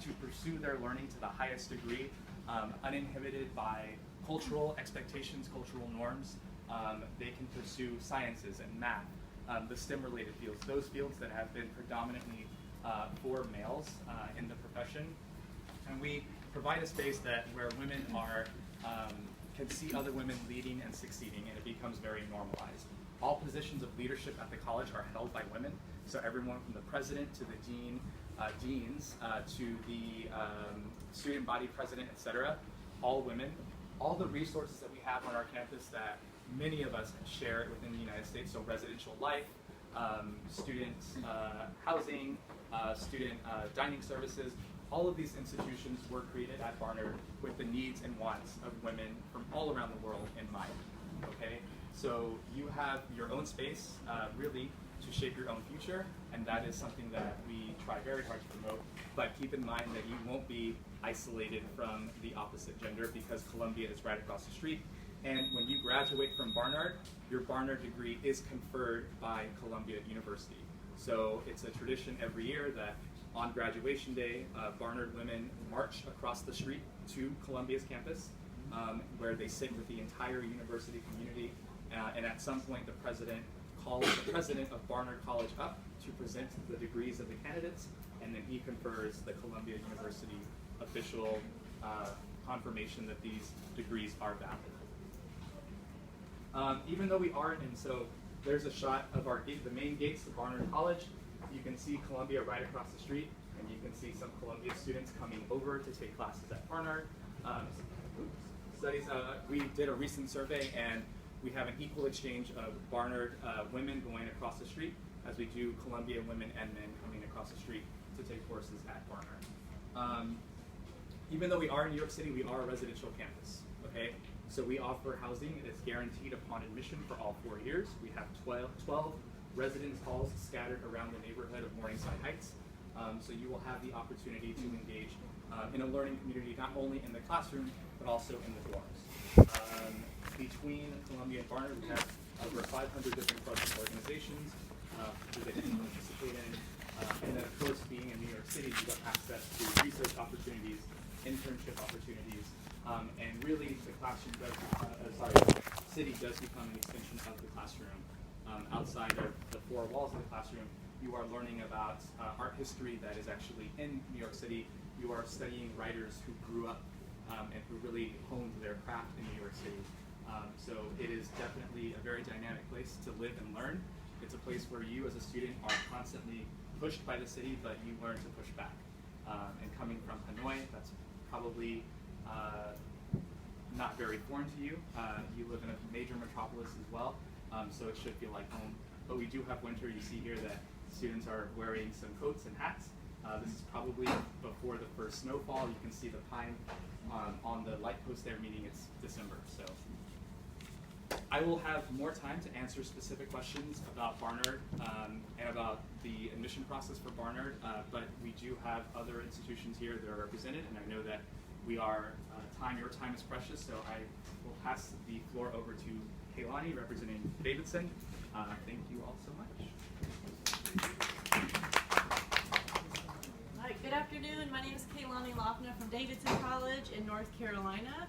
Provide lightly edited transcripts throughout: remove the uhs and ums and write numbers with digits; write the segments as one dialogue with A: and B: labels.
A: to pursue their learning to the highest degree, uninhibited by cultural expectations, cultural norms. They can pursue sciences and math, the STEM-related fields, those fields that have been predominantly for males in the profession. And we provide a space where women can see other women leading and succeeding, and it becomes very normalized. All positions of leadership at the college are held by women, so everyone from the president to the deans to the student body president, etc., all women. All the resources that we have on our campus that many of us share within the United States, so residential life, student housing, student dining services, all of these institutions were created at Barnard with the needs and wants of women from all around the world in mind. Okay, so you have your own space, really, to shape your own future, and that is something that we try very hard to promote. But keep in mind that you won't be isolated from the opposite gender, because Columbia is right across the street. And when you graduate from Barnard, your Barnard degree is conferred by Columbia University. So it's a tradition every year that on graduation day, Barnard women march across the street to Columbia's campus, where they sit with the entire university community. And at some point, the president calls the president of Barnard College up to present the degrees of the candidates, and then he confers the Columbia University official confirmation that these degrees are valid. Even though we aren't, and so there's a shot of the main gates of Barnard College. You can see Columbia right across the street, and you can see some Columbia students coming over to take classes at Barnard. We did a recent survey, and we have an equal exchange of Barnard women going across the street as we do Columbia women and men coming across the street to take courses at Barnard. Even though we are in New York City, we are a residential campus, okay? So we offer housing that is guaranteed upon admission for all 4 years. We have 12 residence halls scattered around the neighborhood of Morningside Heights. So you will have the opportunity to engage in a learning community, not only in the classroom, but also in the dorms. Between Columbia and Barnard, we have over 500 different clubs and organizations that you can participate in. And then, of course, being in New York City, you have access to research opportunities, internship opportunities, and really the classroom city does become an extension of the classroom. Outside of the four walls of the classroom, you are learning about art history that is actually in New York City. You are studying writers who grew up and who really honed their craft in New York City. So it is definitely a very dynamic place to live and learn. It's a place where you as a student are constantly pushed by the city, but you learn to push back. And coming from Hanoi, that's probably not very foreign to you. You live in a major metropolis as well, so it should feel like home. But we do have winter. You see here that students are wearing some coats and hats. This is probably before the first snowfall. You can see the pine on the light post there, meaning it's December. So I will have more time to answer specific questions about Barnard and about the admission process for Barnard, but we do have other institutions here that are represented, and I know that we are, your time is precious, so I will pass the floor over to Kaylani representing Davidson. Thank you all so much.
B: Hi, good afternoon. My name is Kaylani Lofna from Davidson College in North Carolina.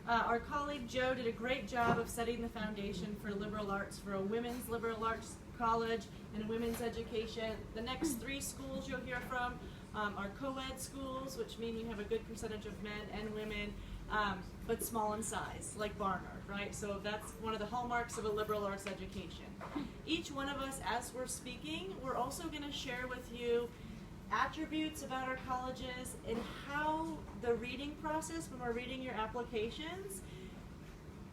B: Our colleague Joe did a great job of setting the foundation for liberal arts, for a women's liberal arts college and a women's education. The next 3 schools you'll hear from are co-ed schools, which mean you have a good percentage of men and women, but small in size, like Barnard, right? So that's one of the hallmarks of a liberal arts education. Each one of us, as we're speaking, we're also going to share with you attributes about our colleges and how the reading process, when we're reading your applications,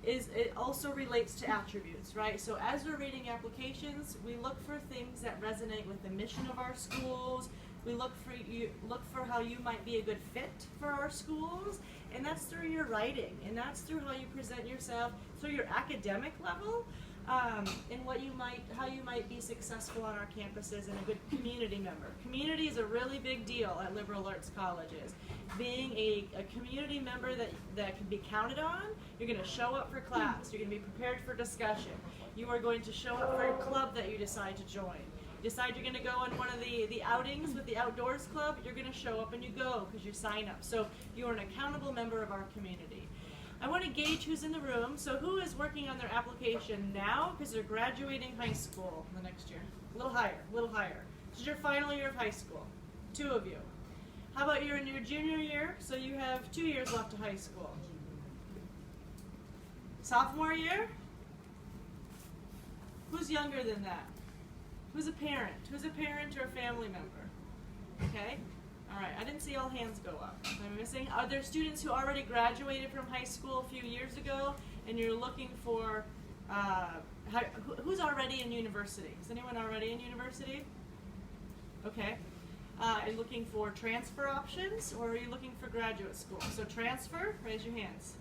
B: it also relates to attributes, right? So as we're reading applications, we look for things that resonate with the mission of our schools. We look for how you might be a good fit for our schools, and that's through your writing, and that's through how you present yourself, through your academic level, and how you might be successful on our campuses and a good community member. Community is a really big deal at liberal arts colleges. Being a community member that can be counted on, you're going to show up for class, you're going to be prepared for discussion, you are going to show up for a club that you decide to join. You decide you're going to go on one of the outings with the Outdoors Club, you're going to show up and you go because you sign up. So you're an accountable member of our community. I want to gauge who's in the room. So who is working on their application now because they're graduating high school the next year? A little higher, a little higher. This is your final year of high school. 2 of you. How about you're in your junior year, so you have 2 years left of high school? Sophomore year? Who's younger than that? Who's a parent? Who's a parent or a family member? Okay? All right, I didn't see all hands go up. I'm missing. Are there students who already graduated from high school a few years ago and you're looking for, who's already in university? Is anyone already in university? Okay. Are you looking for transfer options or are you looking for graduate school? So transfer, raise your hands.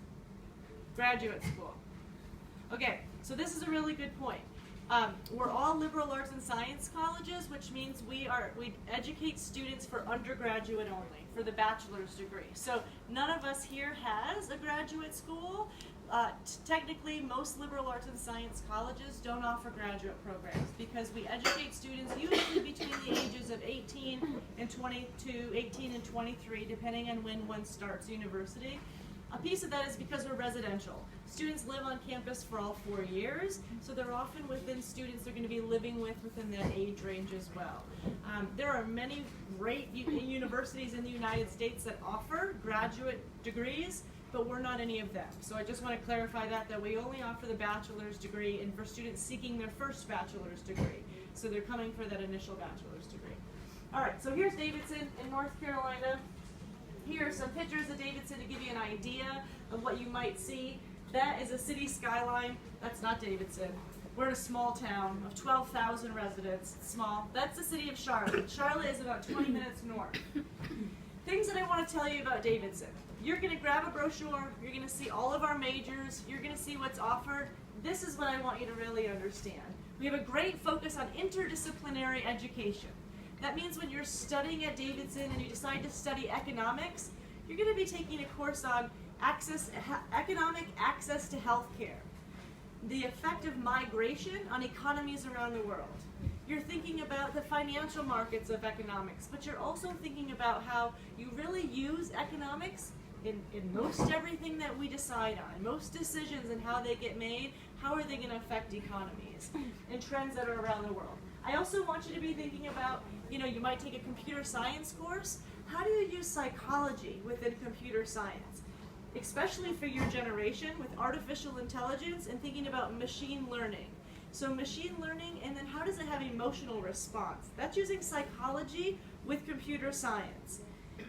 B: Graduate school. Okay, so this is a really good point. We're all liberal arts and science colleges, which means we educate students for undergraduate only, for the bachelor's degree. So none of us here has a graduate school. Technically, most liberal arts and science colleges don't offer graduate programs because we educate students usually between the ages of 18 and 22, 18 and 23, depending on when one starts university. A piece of that is because we're residential. Students live on campus for all 4 years, so they're often within students they're going to be living with within that age range as well. There are many great universities in the United States that offer graduate degrees, but we're not any of them. So I just want to clarify that we only offer the bachelor's degree and for students seeking their first bachelor's degree. So they're coming for that initial bachelor's degree. All right, so here's Davidson in North Carolina. Here are some pictures of Davidson to give you an idea of what you might see. That is a city skyline. That's not Davidson. We're in a small town of 12,000 residents. It's small. That's the city of Charlotte. Charlotte is about 20 minutes north. Things that I want to tell you about Davidson. You're going to grab a brochure. You're going to see all of our majors. You're going to see what's offered. This is what I want you to really understand. We have a great focus on interdisciplinary education. That means when you're studying at Davidson and you decide to study economics, you're going to be taking a course on economic access to healthcare, the effect of migration on economies around the world. You're thinking about the financial markets of economics, but you're also thinking about how you really use economics in most everything that we decide on, most decisions and how they get made, how are they going to affect economies and trends that are around the world. I also want you to be thinking about, you might take a computer science course. How do you use psychology within computer science? Especially for your generation with artificial intelligence and thinking about machine learning. So machine learning, and then how does it have emotional response? That's using psychology with computer science.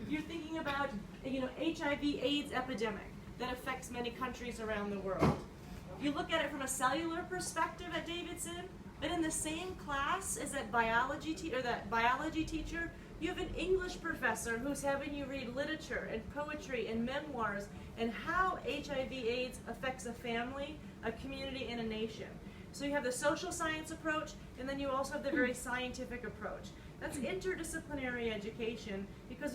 B: You're thinking about, HIV/AIDS epidemic that affects many countries around the world. You look at it from a cellular perspective at Davidson, but in the same class as that biology teacher, you have an English professor who's having you read literature and poetry and memoirs and how HIV/AIDS affects a family, a community, and a nation. So you have the social science approach, and then you also have the very scientific approach. That's interdisciplinary education, because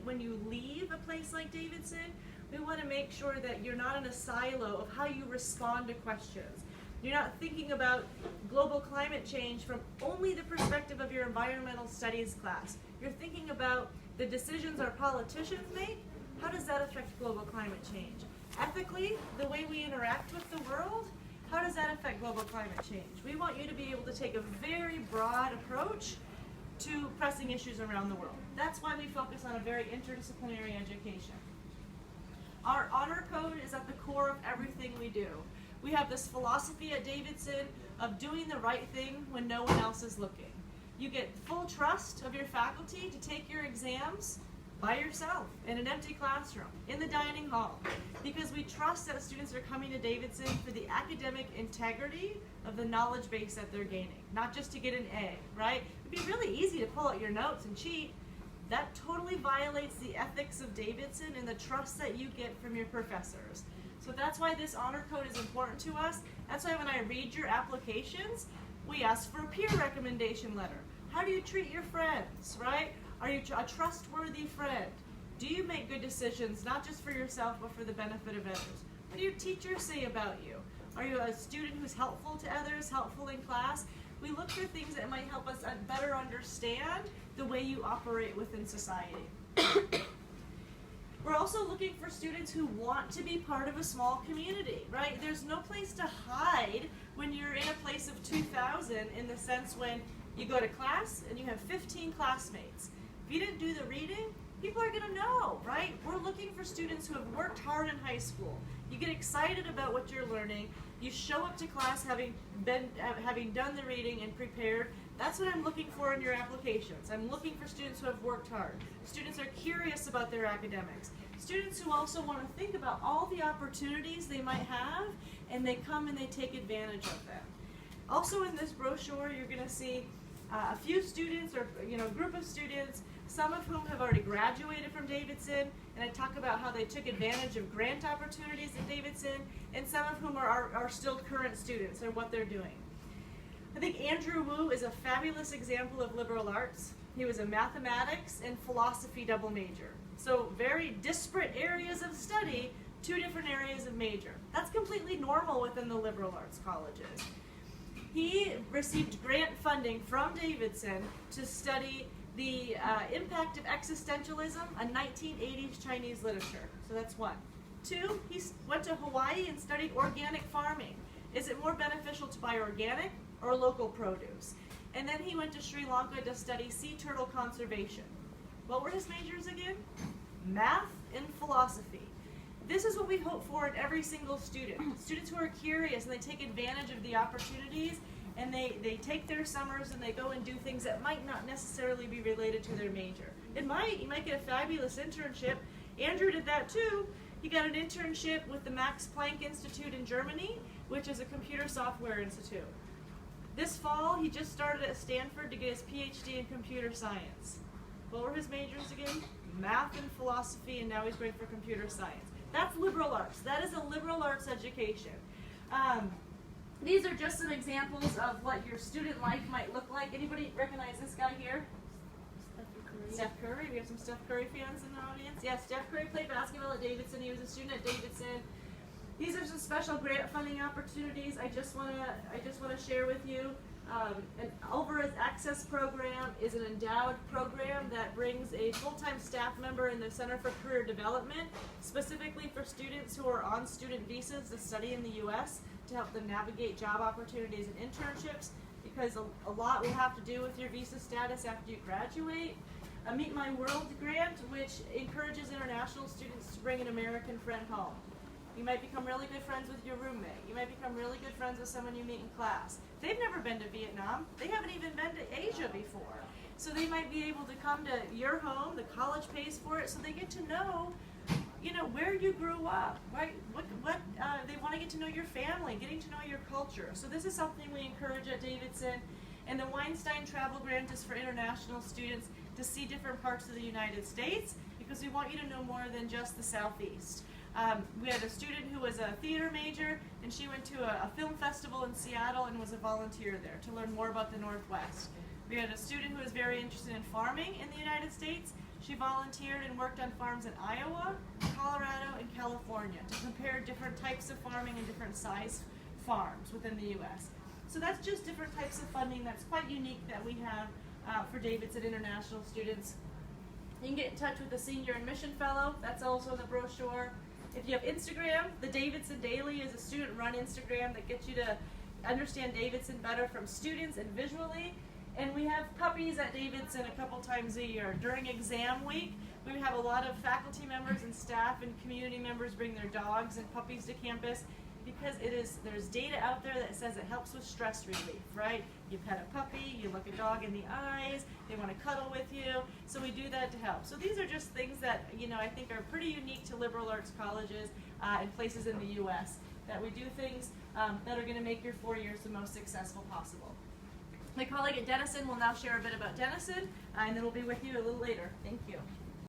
B: when you leave a place like Davidson, we want to make sure that you're not in a silo of how you respond to questions. You're not thinking about global climate change from only the perspective of your environmental studies class. You're thinking about the decisions our politicians make. How does that affect global climate change? Ethically, the way we interact with the world, how does that affect global climate change? We want you to be able to take a very broad approach to pressing issues around the world. That's why we focus on a very interdisciplinary education. Our honor code is at the core of everything we do. We have this philosophy at Davidson of doing the right thing when no one else is looking. You get full trust of your faculty to take your exams by yourself in an empty classroom, in the dining hall, because we trust that students are coming to Davidson for the academic integrity of the knowledge base that they're gaining, not just to get an A, right? It'd be really easy to pull out your notes and cheat. That totally violates the ethics of Davidson and the trust that you get from your professors. So that's why this honor code is important to us. That's why when I read your applications, we ask for a peer recommendation letter. How do you treat your friends, right? Are you a trustworthy friend? Do you make good decisions, not just for yourself, but for the benefit of others? What do your teachers say about you? Are you a student who's helpful to others, helpful in class? We look for things that might help us better understand the way you operate within society. We're also looking for students who want to be part of a small community, right? There's no place to hide when you're in a place of 2,000, in the sense when you go to class and you have 15 classmates. If you didn't do the reading, people are gonna know, right? We're looking for students who have worked hard in high school. You get excited about what you're learning. You show up to class having done the reading and prepared. That's what I'm looking for in your applications. I'm looking for students who have worked hard. Students are curious about their academics. Students who also want to think about all the opportunities they might have, and they come and they take advantage of them. Also in this brochure, you're going to see a few students, or a group of students, some of whom have already graduated from Davidson, and I talk about how they took advantage of grant opportunities at Davidson, and some of whom are still current students and what they're doing. I think Andrew Wu is a fabulous example of liberal arts. He was a mathematics and philosophy double major. So very disparate areas of study, two different areas of major. That's completely normal within the liberal arts colleges. He received grant funding from Davidson to study the impact of existentialism on 1980s Chinese literature. So that's one. Two, he went to Hawaii and studied organic farming. Is it more beneficial to buy organic or local produce? And then he went to Sri Lanka to study sea turtle conservation. What were his majors again? Math and philosophy. This is what we hope for in every single student. Students who are curious and they take advantage of the opportunities, and they take their summers and they go and do things that might not necessarily be related to their major. You might get a fabulous internship. Andrew did that too. He got an internship with the Max Planck Institute in Germany, which is a computer software institute. This fall, he just started at Stanford to get his PhD in computer science. What were his majors again? Math and philosophy, and now he's going for computer science. That's liberal arts. That is a liberal arts education. These are just some examples of what your student life might look like. Anybody recognize this guy here? Steph Curry. We have some Steph Curry fans in the audience. Yes, Steph Curry played basketball at Davidson. He was a student at Davidson. These are some special grant funding opportunities I just want to share with you. An Alvarez Access Program is an endowed program that brings a full-time staff member in the Center for Career Development, specifically for students who are on student visas to study in the U.S., to help them navigate job opportunities and internships, because a lot will have to do with your visa status after you graduate. A Meet My World grant, which encourages international students to bring an American friend home. You might become really good friends with your roommate. You might become really good friends with someone you meet in class. They've never been to Vietnam. They haven't even been to Asia before. So they might be able to come to your home. The college pays for it, so they get to know, where you grew up, right? They want to get to know your family, getting to know your culture. So this is something we encourage at Davidson. And the Weinstein Travel Grant is for international students to see different parts of the United States, because we want you to know more than just the Southeast. We had a student who was a theater major, and she went to a film festival in Seattle and was a volunteer there to learn more about the Northwest. We had a student who was very interested in farming in the United States. She volunteered and worked on farms in Iowa, Colorado, and California to compare different types of farming and different size farms within the U.S. So that's just different types of funding that's quite unique that we have for Davidson international students. You can get in touch with the Senior and Mission Fellow. That's also in the brochure. If you have Instagram, the Davidson Daily is a student-run Instagram that gets you to understand Davidson better from students and visually. And we have puppies at Davidson a couple times a year. During exam week, we have a lot of faculty members and staff and community members bring their dogs and puppies to campus, because there's data out there that says it helps with stress relief, right? You pet a puppy, you look a dog in the eyes, they want to cuddle with you, so we do that to help. So these are just things that I think are pretty unique to liberal arts colleges and places in the U.S., that we do things that are going to make your 4 years the most successful possible. My colleague at Denison will now share a bit about Denison, and then we'll be with you a little later. Thank you.